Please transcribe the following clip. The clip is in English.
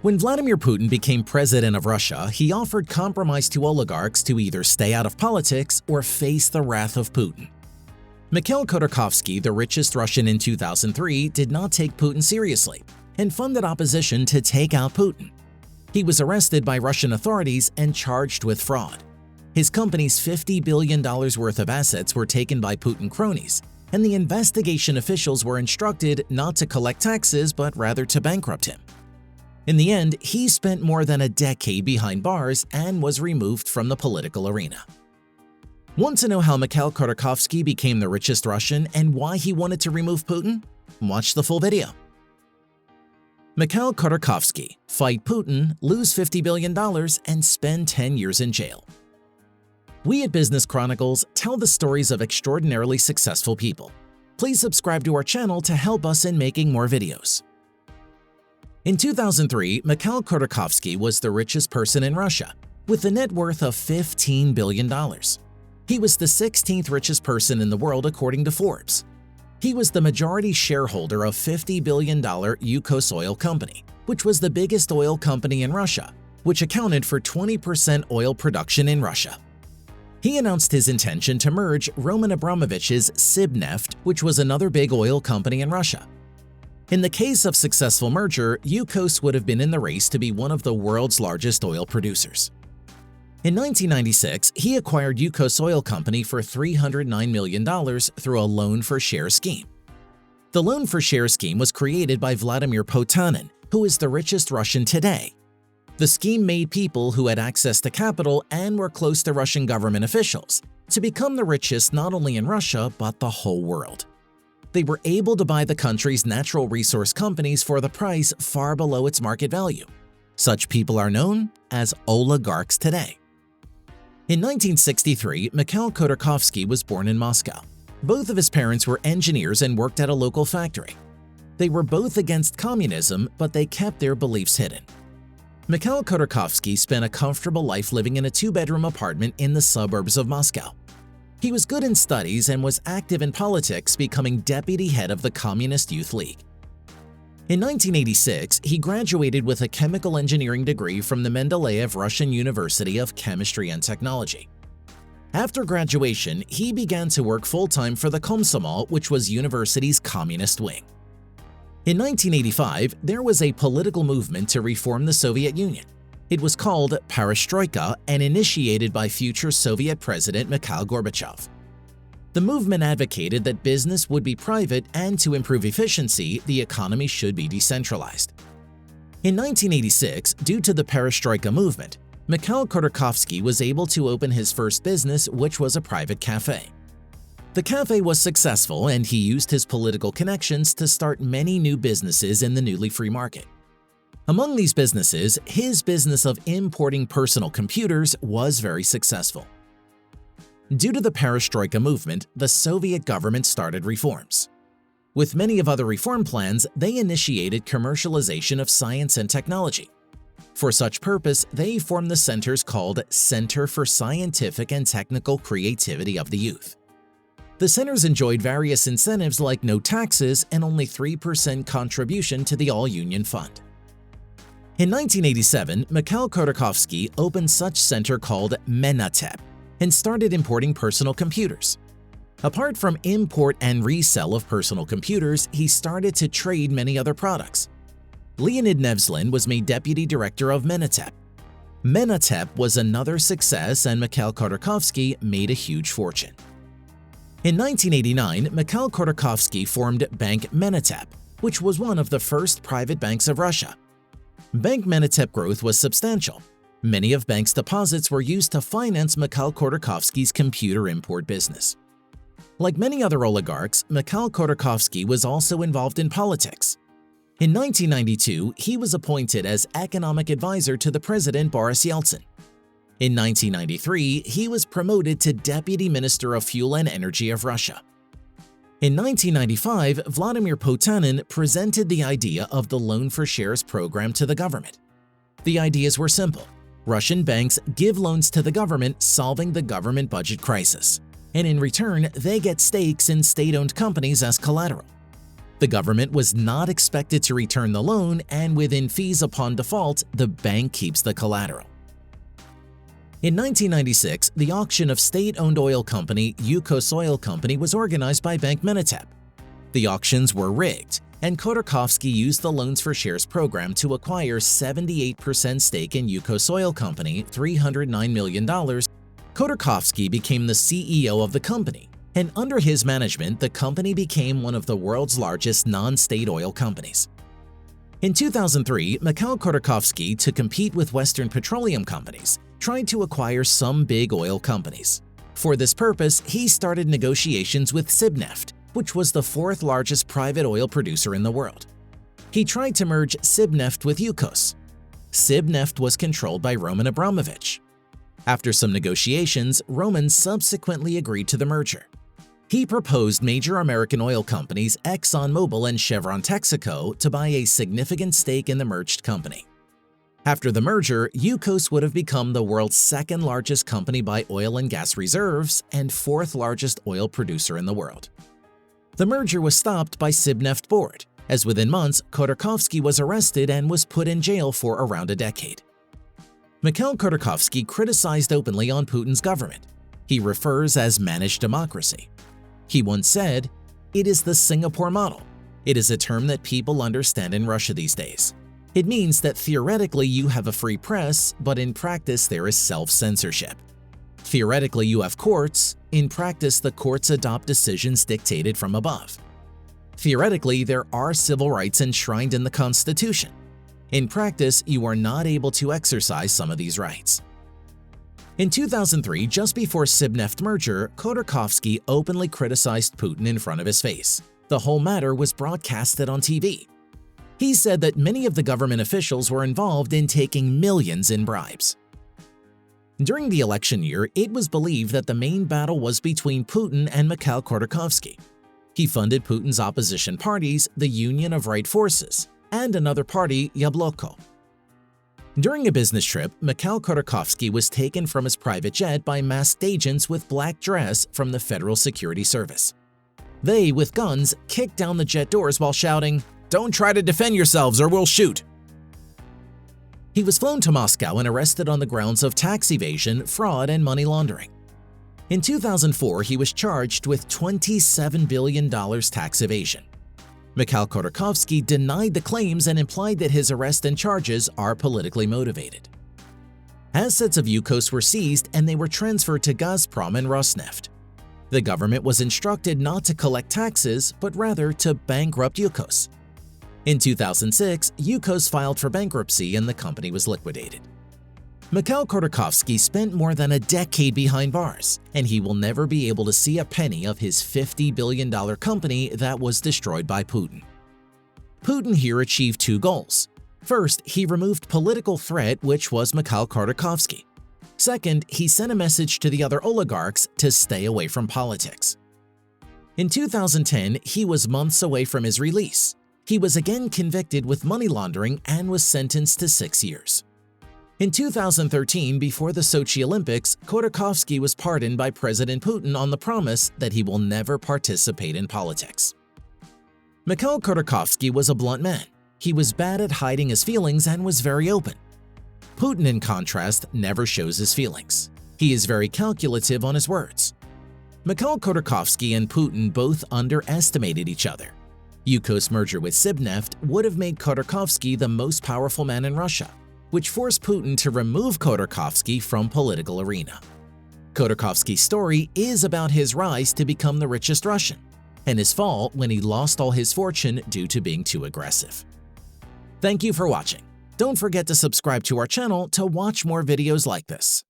When Vladimir Putin became president of Russia, he offered compromise to oligarchs to either stay out of politics or face the wrath of Putin. Mikhail Khodorkovsky, the richest Russian in 2003, did not take Putin seriously and funded opposition to take out Putin. He was arrested by Russian authorities and charged with fraud. His company's $50 billion worth of assets were taken by Putin cronies, and the investigation officials were instructed not to collect taxes but rather to bankrupt him. In the end, he spent more than a decade behind bars and was removed from the political arena. Want to know how Mikhail Khodorkovsky became the richest Russian and why he wanted to remove Putin? Watch the full video. Mikhail Khodorkovsky, fight Putin, lose $50 billion, and spend 10 years in jail. We at Business Chronicles tell the stories of extraordinarily successful people. Please subscribe to our channel to help us in making more videos. In 2003, Mikhail Khodorkovsky was the richest person in Russia, with a net worth of $15 billion. He was the 16th richest person in the world according to Forbes. He was the majority shareholder of $50 billion Yukos oil company, which was the biggest oil company in Russia, which accounted for 20% oil production in Russia. He announced his intention to merge Roman Abramovich's Sibneft, which was another big oil company in Russia. In the case of successful merger, Yukos would have been in the race to be one of the world's largest oil producers. In 1996, he acquired Yukos Oil Company for $309 million through a loan for share scheme. The loan for share scheme was created by Vladimir Putin, who is the richest Russian today. The scheme made people who had access to capital and were close to Russian government officials to become the richest not only in Russia but the whole world. They were able to buy the country's natural resource companies for the price far below its market value. Such people are known as oligarchs today. In 1963, Mikhail Khodorkovsky was born in Moscow. Both of his parents were engineers and worked at a local factory. They were both against communism, but they kept their beliefs hidden. Mikhail Khodorkovsky spent a comfortable life living in a two-bedroom apartment in the suburbs of Moscow. He was good in studies and was active in politics, becoming deputy head of the Communist Youth League. In 1986, he graduated with a chemical engineering degree from the Mendeleev Russian University of Chemistry and Technology. After graduation, he began to work full-time for the Komsomol, which was university's communist wing. In 1985, there was a political movement to reform the Soviet Union. It was called Perestroika and initiated by future Soviet President Mikhail Gorbachev. The movement advocated that business would be private and to improve efficiency, the economy should be decentralized. In 1986, due to the Perestroika movement, Mikhail Khodorkovsky was able to open his first business, which was a private cafe. The cafe was successful and he used his political connections to start many new businesses in the newly free market. Among these businesses, his business of importing personal computers was very successful. Due to the Perestroika movement, the Soviet government started reforms. With many of other reform plans, they initiated commercialization of science and technology. For such purpose, they formed the centers called Center for Scientific and Technical Creativity of the Youth. The centers enjoyed various incentives like no taxes and only 3% contribution to the All-Union Fund. In 1987, Mikhail Khodorkovsky opened such center called Menatep and started importing personal computers. Apart from import and resell of personal computers, he started to trade many other products. Leonid Nevzlin was made deputy director of Menatep. Menatep was another success and Mikhail Khodorkovsky made a huge fortune. In 1989, Mikhail Khodorkovsky formed Bank Menatep, which was one of the first private banks of Russia. Bank Menatep growth was substantial. Many of bank's deposits were used to finance Mikhail Khodorkovsky's computer import business. Like many other oligarchs, Mikhail Khodorkovsky was also involved in politics. In 1992, he was appointed as economic advisor to the president Boris Yeltsin. In 1993, he was promoted to Deputy Minister of Fuel and Energy of Russia. In 1995, Vladimir Putin presented the idea of the Loan for Shares program to the government. The ideas were simple. Russian banks give loans to the government, solving the government budget crisis, and in return, they get stakes in state-owned companies as collateral. The government was not expected to return the loan, and within fees upon default, the bank keeps the collateral. In 1996, the auction of state-owned oil company Yukos Oil Company was organized by Bank Menatep. The auctions were rigged, and Khodorkovsky used the loans for shares program to acquire 78% stake in Yukos Oil Company, $309 million. Khodorkovsky became the CEO of the company, and under his management, the company became one of the world's largest non-state oil companies. In 2003, Mikhail Khodorkovsky, to compete with Western petroleum companies, tried to acquire some big oil companies. For this purpose, he started negotiations with Sibneft, which was the fourth largest private oil producer in the world. He tried to merge Sibneft with Yukos. Sibneft was controlled by Roman Abramovich. After some negotiations, Roman subsequently agreed to the merger. He proposed major American oil companies ExxonMobil and Chevron Texaco to buy a significant stake in the merged company. After the merger, Yukos would have become the world's second largest company by oil and gas reserves and fourth largest oil producer in the world. The merger was stopped by Sibneft board, as within months, Khodorkovsky was arrested and was put in jail for around a decade. Mikhail Khodorkovsky criticized openly on Putin's government. He refers as managed democracy. He once said, "It is the Singapore model. It is a term that people understand in Russia these days. It means that theoretically you have a free press, but in practice there is self-censorship. Theoretically you have courts, in practice the courts adopt decisions dictated from above. Theoretically there are civil rights enshrined in the Constitution. In practice you are not able to exercise some of these rights." In 2003, just before Sibneft Merger, Khodorkovsky openly criticized Putin in front of his face. The whole matter was broadcasted on TV. He said that many of the government officials were involved in taking millions in bribes. During the election year, it was believed that the main battle was between Putin and Mikhail Khodorkovsky. He funded Putin's opposition parties, the Union of Right Forces, and another party, Yabloko. During a business trip, Mikhail Khodorkovsky was taken from his private jet by masked agents with black dress from the Federal Security Service. They, with guns, kicked down the jet doors while shouting, "Don't try to defend yourselves or we'll shoot." He was flown to Moscow and arrested on the grounds of tax evasion, fraud, and money laundering. In 2004, he was charged with $27 billion tax evasion. Mikhail Khodorkovsky denied the claims and implied that his arrest and charges are politically motivated. Assets of Yukos were seized and they were transferred to Gazprom and Rosneft. The government was instructed not to collect taxes, but rather to bankrupt Yukos. In 2006, Yukos filed for bankruptcy and the company was liquidated. Mikhail Khodorkovsky spent more than a decade behind bars, and he will never be able to see a penny of his $50 billion company that was destroyed by Putin. Putin here achieved two goals. First, he removed political threat, which was Mikhail Khodorkovsky. Second, he sent a message to the other oligarchs to stay away from politics. In 2010, he was months away from his release. He was again convicted with money laundering and was sentenced to 6 years. In 2013, before the Sochi Olympics, Khodorkovsky was pardoned by President Putin on the promise that he will never participate in politics. Mikhail Khodorkovsky was a blunt man. He was bad at hiding his feelings and was very open. Putin, in contrast, never shows his feelings. He is very calculative on his words. Mikhail Khodorkovsky and Putin both underestimated each other. Yukos' merger with Sibneft would have made Khodorkovsky the most powerful man in Russia, which forced Putin to remove Khodorkovsky from political arena. Khodorkovsky's story is about his rise to become the richest Russian, and his fall when he lost all his fortune due to being too aggressive. Thank you for watching. Don't forget to subscribe to our channel to watch more videos like this.